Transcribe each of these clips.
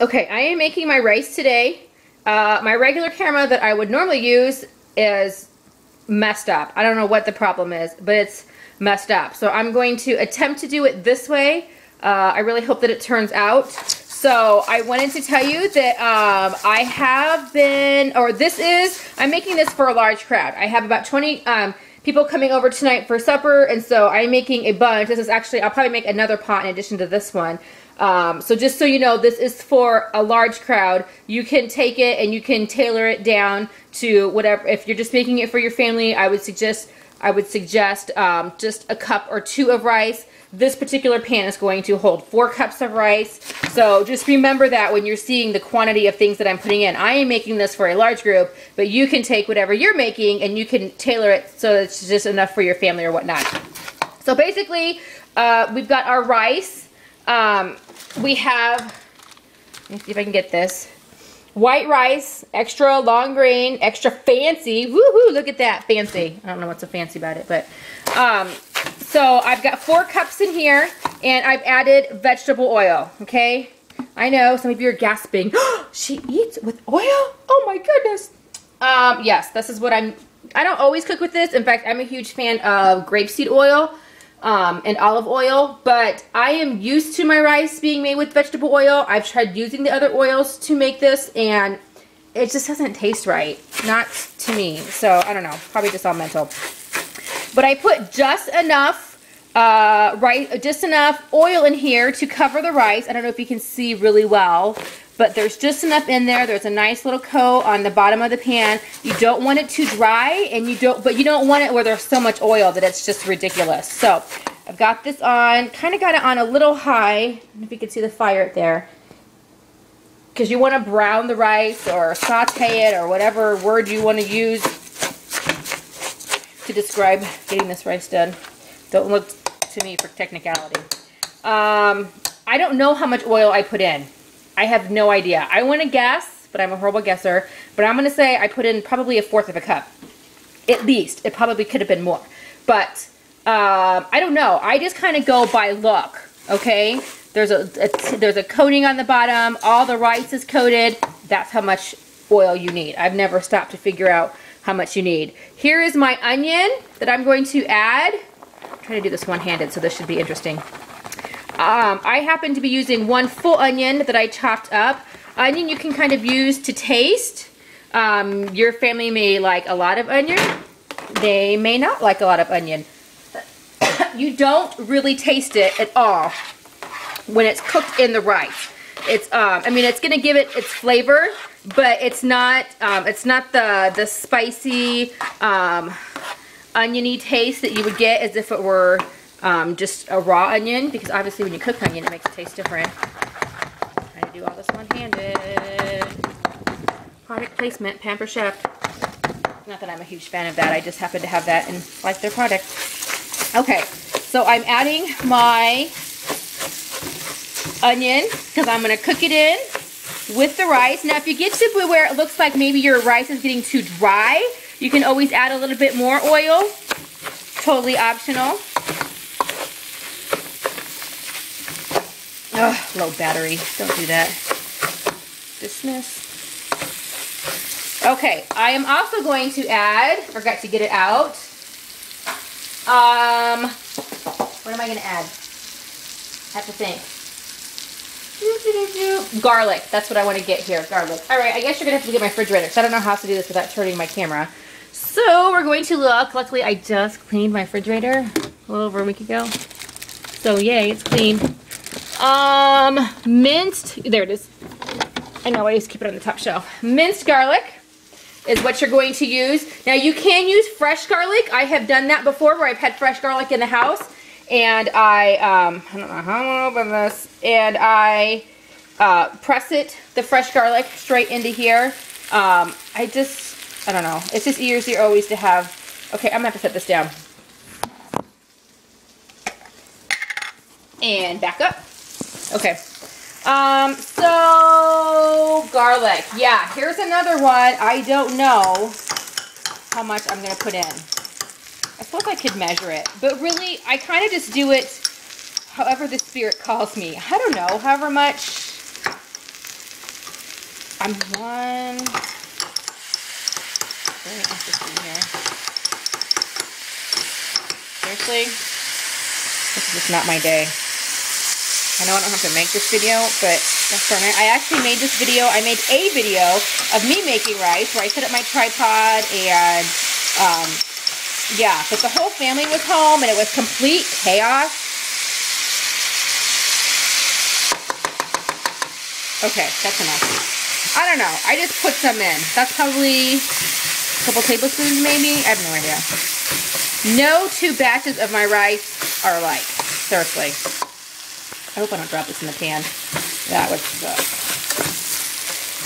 Okay, I am making my rice today. My regular camera that I would normally use is messed up. I don't know what the problem is, but it's messed up. So I'm going to attempt to do it this way. I really hope that it turns out. So I wanted to tell you that I have been, I'm making this for a large crowd. I have about 20 people coming over tonight for supper, and so I'm making a bunch. This is actually, I'll probably make another pot in addition to this one. So just so you know, this is for a large crowd. You can take it and you can tailor it down to whatever. If you're just making it for your family, I would suggest just a cup or two of rice. This particular pan is going to hold 4 cups of rice. So just remember that when you're seeing the quantity of things that I'm putting in. I am making this for a large group, but you can take whatever you're making and you can tailor it so it's just enough for your family or whatnot. So basically, we've got our rice. We have, let me see if I can get this, white rice, extra long grain, extra fancy. Woohoo, look at that, fancy. I don't know what's so fancy about it, but so I've got 4 cups in here, and I've added vegetable oil, okay? I know some of you are gasping. She eats with oil? Oh my goodness. Yes, this is what I don't always cook with this. In fact, I'm a huge fan of grapeseed oil and olive oil, but I am used to my rice being made with vegetable oil. I've tried using the other oils to make this, and it just doesn't taste right. Not to me. So, I don't know. Probably just all mental. But I put just enough just enough oil in here to cover the rice. I don't know if you can see really well, but there's just enough in there. There's a nice little coat on the bottom of the pan. You don't want it too dry, but you don't want it where there's so much oil that it's just ridiculous. So I've got this on, kind of got it on a little high. I don't know if you can see the fire there. Because you want to brown the rice or saute it or whatever word you want to use to describe getting this rice done. Don't look to me for technicality. I don't know how much oil I put in. I have no idea. I want to guess, but I'm a horrible guesser. But I'm going to say I put in probably 1/4 of a cup. At least. It probably could have been more. But I don't know. I just kind of go by look. Okay? There's a coating on the bottom. All the rice is coated. That's how much oil you need. I've never stopped to figure out how much you need. Here is my onion that I'm going to add. I'm trying to do this one-handed, so this should be interesting. I happen to be using 1 full onion that I chopped up. Onion you can kind of use to taste. Your family may like a lot of onion. They may not like a lot of onion. You don't really taste it at all when it's cooked in the rice. It's I mean, it's gonna give it its flavor, but it's not the spicy oniony taste that you would get as if it were just a raw onion, because obviously when you cook onion it makes it taste different. I'm trying to do all this one-handed. Product placement, Pamper Chef. Not that I'm a huge fan of that, I just happen to have that and like their product. Okay, so I'm adding my onion because I'm going to cook it in with the rice. Now if you get to where it looks like maybe your rice is getting too dry, you can always add a little bit more oil. Totally optional. Ugh, low battery. Don't do that. Dismiss. Okay, I am also going to add, forgot to get it out. What am I going to add? I have to think. Garlic. That's what I want to get here. Garlic. Alright, I guess you're going to have to look at my refrigerator because I don't know how to do this without turning my camera. So we're going to look. Luckily, I just cleaned my refrigerator a little over a week ago. So yay, it's clean. Minced. There it is. I know, I just keep it on the top shelf. Minced garlic is what you're going to use. Now you can use fresh garlic. I have done that before where I've had fresh garlic in the house. And I don't know how I'm going to open this. And I press it, the fresh garlic, straight into here. I don't know. It's just easier always to have. Okay, I'm going to have to set this down. And back up. Okay. So garlic. Yeah, here's another one. I don't know how much I'm going to put in. I suppose I could measure it, but really, I kind of just do it however the spirit calls me. I don't know, however much I'm one. Very interesting here. Seriously? This is just not my day. I know I don't have to make this video, but that's darn it. I actually made this video. I made a video of me making rice where I set up my tripod and, yeah. But the whole family was home and it was complete chaos. Okay, that's enough. I don't know. I just put some in. That's probably a couple tablespoons maybe. I have no idea. No two batches of my rice are alike. Seriously. I hope I don't drop this in the pan. That would suck.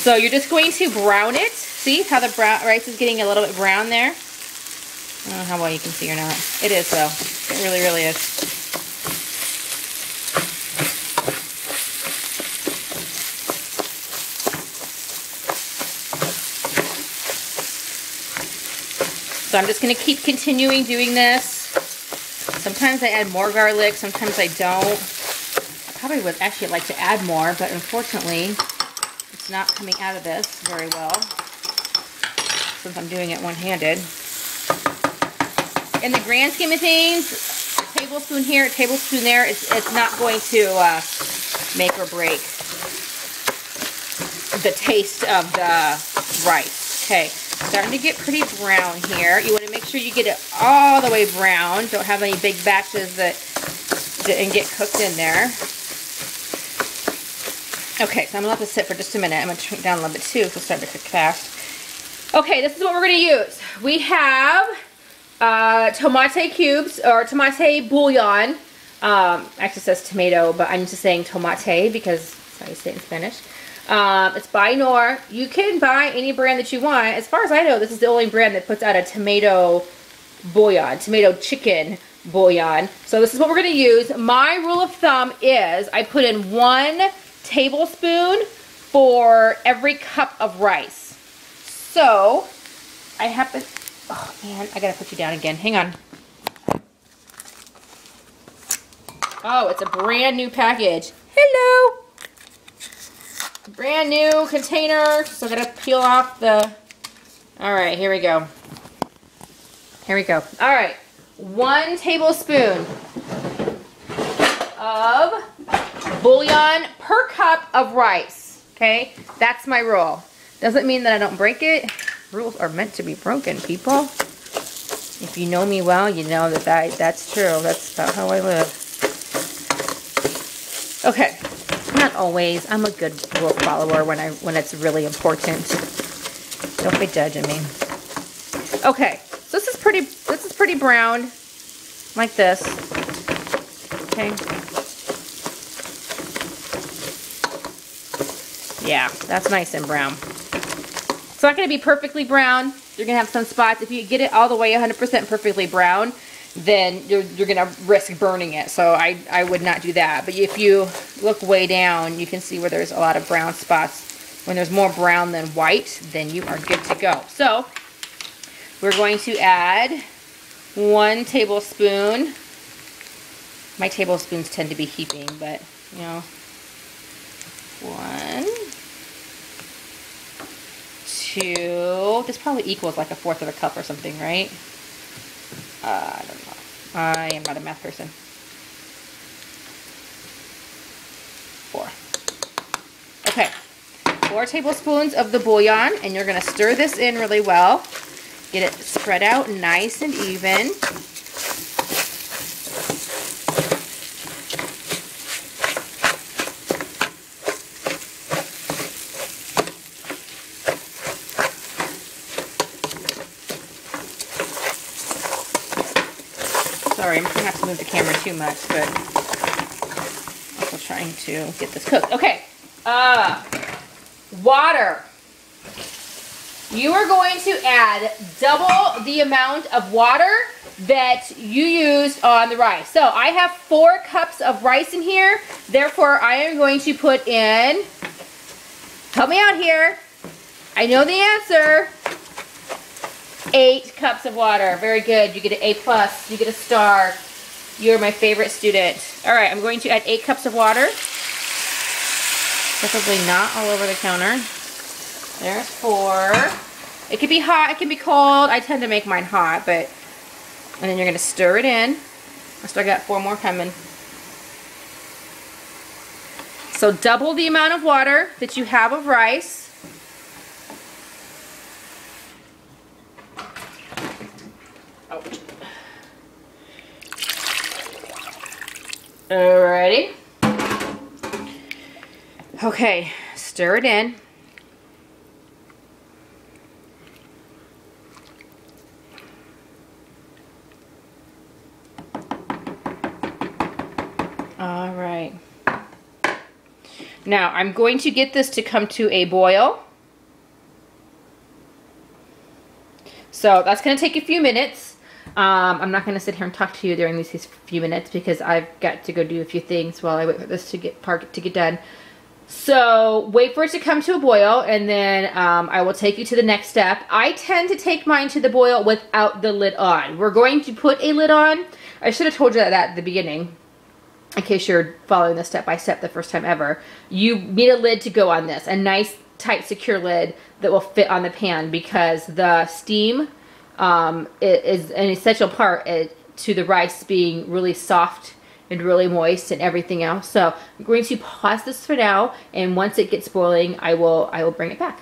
So you're just going to brown it. See how the rice is getting a little bit brown there? I don't know how well you can see or not. It is though. It really, really is. So I'm just going to keep continuing doing this. Sometimes I add more garlic, sometimes I don't. I probably would actually like to add more, but unfortunately, it's not coming out of this very well since I'm doing it one-handed. In the grand scheme of things, a tablespoon here, a tablespoon there, it's not going to make or break the taste of the rice. Okay, starting to get pretty brown here. You want to make sure you get it all the way brown. Don't have any big batches that didn't get cooked in there. Okay, so I'm going to let this sit for just a minute. I'm going to turn it down a little bit too, so it's starting to cook fast. Okay, this is what we're going to use. We have tomate cubes, or tomate bouillon. Actually says tomato, but I'm just saying tomate because that's how you say it in Spanish. It's by Knorr. You can buy any brand that you want. As far as I know, this is the only brand that puts out a tomato bouillon, tomato chicken bouillon. So this is what we're going to use. My rule of thumb is I put in 1 tablespoon for every cup of rice. So I have to, oh man, I gotta put you down again. Hang on. Oh, it's a brand new package. Hello. Brand new container. So I gotta peel off the, all right, here we go. Here we go. All right, 1 tablespoon of bouillon per cup of rice. Okay, that's my rule. Doesn't mean that I don't break it. Rules are meant to be broken, people. If you know me well, you know that that's true. That's about how I live. Okay, not always. I'm a good rule follower when it's really important. Don't be judging me. Okay, so this is pretty brown, like this. Okay. Yeah, that's nice and brown. It's not going to be perfectly brown. You're going to have some spots. If you get it all the way 100% perfectly brown, then you're going to risk burning it. So I would not do that. But if you look way down, you can see where there's a lot of brown spots. When there's more brown than white, then you are good to go. So we're going to add 1 tablespoon. My tablespoons tend to be heaping, but you know, 1, 2, this probably equals like 1/4 of a cup or something, right? I don't know. I am not a math person. 4. Okay, 4 tablespoons of the bouillon, and you're going to stir this in really well. Get it spread out nice and even. Sorry, I'm going to have to move the camera too much, but I'm also trying to get this cooked. Okay, water. You are going to add double the amount of water that you used on the rice. So I have 4 cups of rice in here, therefore I am going to put in, help me out here, I know the answer, 8 cups of water. Very good. You get an A+. You get a star. You're my favorite student. All right, I'm going to add 8 cups of water. Preferably not all over the counter. There's 4. It can be hot, it can be cold. I tend to make mine hot, but, and then you're gonna stir it in. I still got 4 more coming. So double the amount of water that you have of rice. Ouch. Alrighty. Okay, stir it in. All right. Now I'm going to get this to come to a boil. So that's going to take a few minutes. I'm not going to sit here and talk to you during these few minutes because I've got to go do a few things while I wait for this to get done. So wait for it to come to a boil, and then I will take you to the next step. I tend to take mine to the boil without the lid on. We're going to put a lid on. I should have told you that at the beginning, in case you're following this step by step the first time ever. You need a lid to go on this, a nice, tight, secure lid that will fit on the pan, because the steam is an essential part to the rice being really soft and really moist and everything else. So I'm going to pause this for now, and once it gets boiling, I will bring it back.